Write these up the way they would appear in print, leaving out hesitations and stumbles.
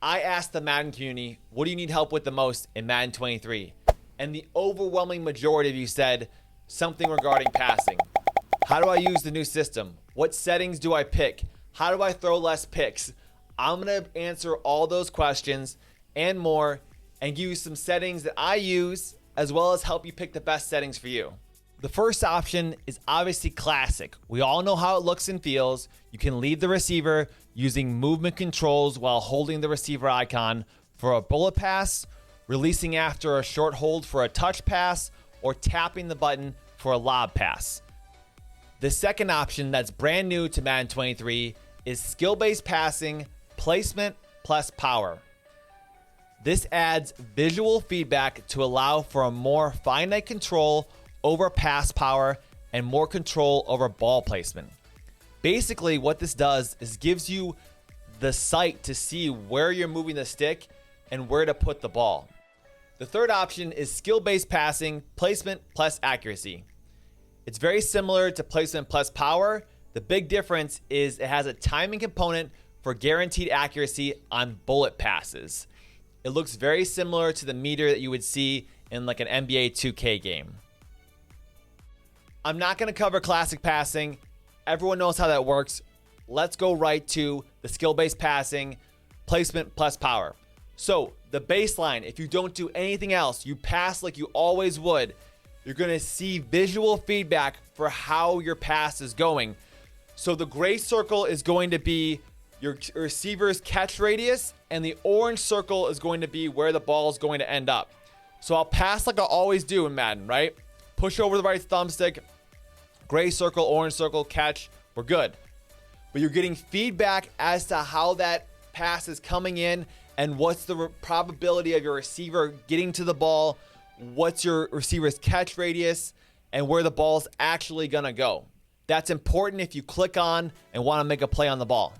I asked the Madden community, what do you need help with the most in Madden 23? And the overwhelming majority of you said something regarding passing. How do I use the new system? What settings do I pick? How do I throw less picks? I'm going to answer all those questions and more and give you some settings that I use, as well as help you pick the best settings for you. The first option is obviously classic. We all know how it looks and feels. You can lead the receiver using movement controls while holding the receiver icon for a bullet pass, releasing after a short hold for a touch pass, or tapping the button for a lob pass. The second option that's brand new to Madden 23 is skill-based passing, placement plus power. This adds visual feedback to allow for a more finite control over pass power and more control over ball placement. Basically, what this does is gives you the sight to see where you're moving the stick and where to put the ball. The third option is skill-based passing, placement plus accuracy. It's very similar to placement plus power. The big difference is it has a timing component for guaranteed accuracy on bullet passes. It looks very similar to the meter that you would see in like an NBA 2K game. I'm not going to cover classic passing. Everyone knows how that works. Let's go right to the skill-based passing, placement plus power. So the baseline, if you don't do anything else, you pass like you always would, you're going to see visual feedback for how your pass is going. So the gray circle is going to be your receiver's catch radius, and the orange circle is going to be where the ball is going to end up. So I'll pass like I always do in Madden, right? Push over the right thumbstick, gray circle, orange circle, catch, we're good. But you're getting feedback as to how that pass is coming in and what's the probability of your receiver getting to the ball, what's your receiver's catch radius, and where the ball's actually gonna go. That's important if you click on and wanna make a play on the ball.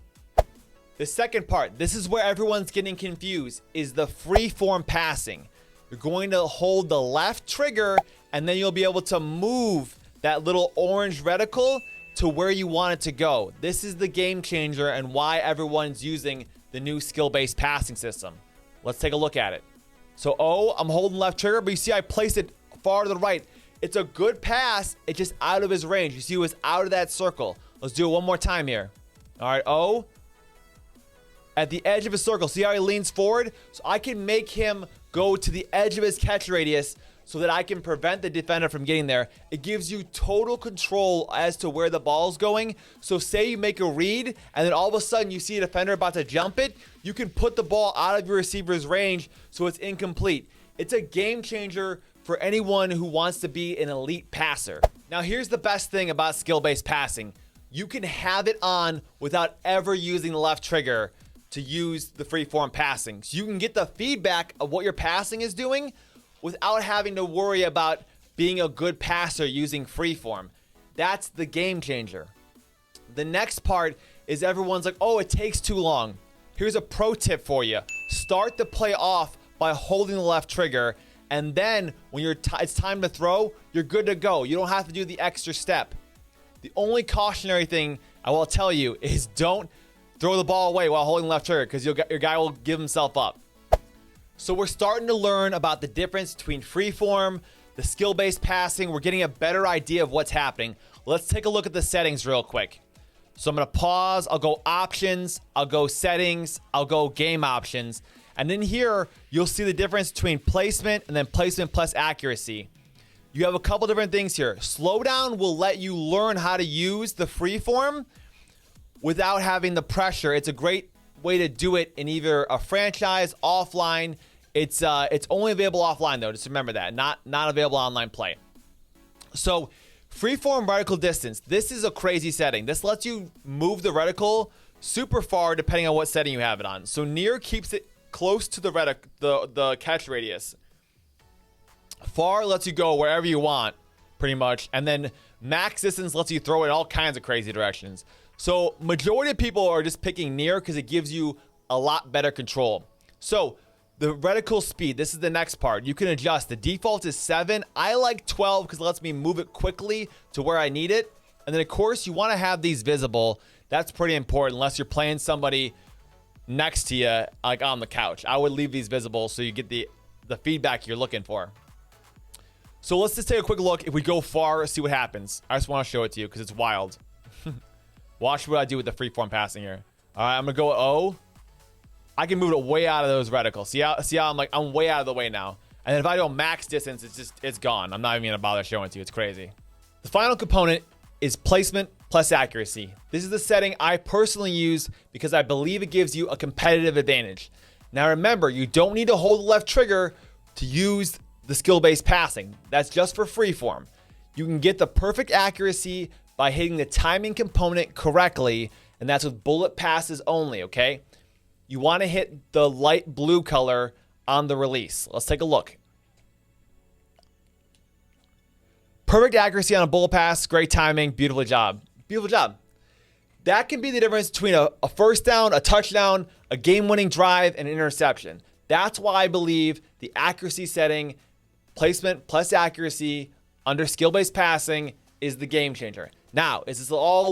The second part, this is where everyone's getting confused, is the free form passing. You're going to hold the left trigger and then you'll be able to move that little orange reticle to where you want it to go. This is the game changer and why everyone's using the new skill-based passing system. Let's take a look at it. So, I'm holding left trigger, but you see I placed it far to the right. It's a good pass, it's just out of his range. You see it was out of that circle. Let's do it one more time here. All right, at the edge of his circle. See how he leans forward? So I can make him go to the edge of his catch radius so that I can prevent the defender from getting there. It gives you total control as to where the ball's going. So say you make a read and then all of a sudden you see a defender about to jump it, you can put the ball out of your receiver's range so it's incomplete. It's a game changer for anyone who wants to be an elite passer. Now here's the best thing about skill-based passing. You can have it on without ever using the left trigger to use the freeform passing. So you can get the feedback of what your passing is doing without having to worry about being a good passer using freeform. That's the game changer. The next part is everyone's like, it takes too long. Here's a pro tip for you. Start the play off by holding the left trigger, and then when it's time to throw, you're good to go. You don't have to do the extra step. The only cautionary thing I will tell you is don't throw the ball away while holding the left trigger, because your guy will give himself up. So we're starting to learn about the difference between freeform, the skill-based passing. We're getting a better idea of what's happening. Let's take a look at the settings real quick. So I'm going to pause. I'll go options. I'll go settings. I'll go game options. And then here, you'll see the difference between placement and then placement plus accuracy. You have a couple different things here. Slowdown will let you learn how to use the freeform without having the pressure. It's a great way to do it in either a franchise, offline. It's only available offline though. Just remember that. Not available online play. So freeform reticle distance. This is a crazy setting. This lets you move the reticle super far depending on what setting you have it on. So near keeps it close to the catch radius. Far lets you go wherever you want, pretty much. And then max distance lets you throw it all kinds of crazy directions. So majority of people are just picking near because it gives you a lot better control. So the reticle speed, this is the next part. You can adjust. The default is 7. I like 12 because it lets me move it quickly to where I need it. And then of course you want to have these visible. That's pretty important unless you're playing somebody next to you, like on the couch. I would leave these visible so you get the feedback you're looking for. So let's just take a quick look. If we go far, see what happens. I just want to show it to you because it's wild. Watch what I do with the freeform passing here. All right, I'm gonna go O. I can move it way out of those reticles. See how I'm way out of the way now. And then if I do a max distance, it's gone. I'm not even gonna bother showing it to you. It's crazy. The final component is placement plus accuracy. This is the setting I personally use because I believe it gives you a competitive advantage. Now remember, you don't need to hold the left trigger to use the skill-based passing. That's just for freeform. You can get the perfect accuracy by hitting the timing component correctly, and that's with bullet passes only, okay? You want to hit the light blue color on the release. Let's take a look. Perfect accuracy on a bullet pass, great timing, beautiful job. Beautiful job. That can be the difference between a first down, a touchdown, a game-winning drive, and an interception. That's why I believe the accuracy setting, placement plus accuracy under skill-based passing is the game changer. Now, is this all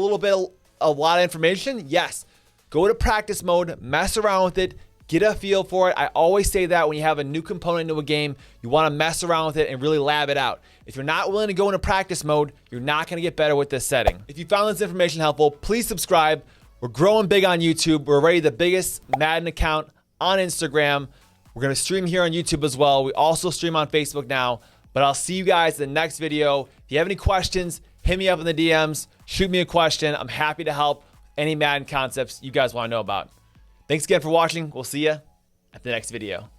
a lot of information? Yes. Go to practice mode, mess around with it, get a feel for it. I always say that when you have a new component into a game, you want to mess around with it and really lab it out. If you're not willing to go into practice mode, you're not going to get better with this setting. If you found this information helpful, please subscribe. We're growing big on YouTube. We're already the biggest Madden account on Instagram. We're going to stream here on YouTube as well. We also stream on Facebook now. But I'll see you guys in the next video. If you have any questions, hit me up in the DMs. Shoot me a question. I'm happy to help any Madden concepts you guys want to know about. Thanks again for watching. We'll see you at the next video.